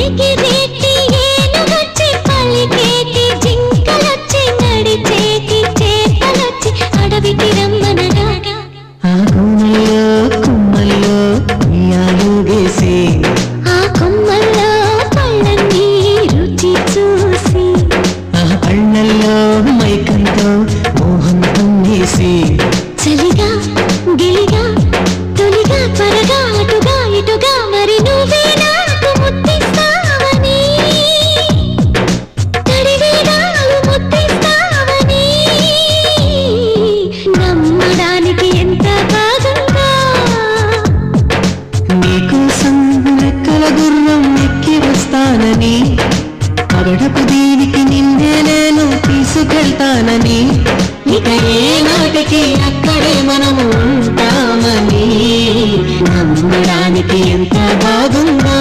ఎగిరేటి ఏనుగొచ్చి పలికేటి జింకలొచ్చి నడిచేటి చేపలొచ్చి అడవికి రమ్మనగా ఆ కొమ్మల్లో కొమ్మల్లో ఉయ్యాలుగేసి ఆ కొమ్మల్లో పళ్ళన్నీ రుచి చూసి ఆ పళ్ళల్లో మైకంతో మోహం పొంగేసి చలిగా గిలిగా తొలిగా త్వరగా అటుగా ఇటుగా మరి నువ్వే నాకు ముద్దిస్తావని తడివేదాలు ముద్దిస్తావని నమ్మడానికి ఎంత బాగుందో నీకోసం రెక్కల గుర్రం ఎక్కి వస్తానని అరడపు దీనికి నిన్నే నేను తీసుకెళ్తానని ఇక ఏ నాటికి అక్కడే మనము ఉంటామని నమ్మడానికి ఎంత బాగుందో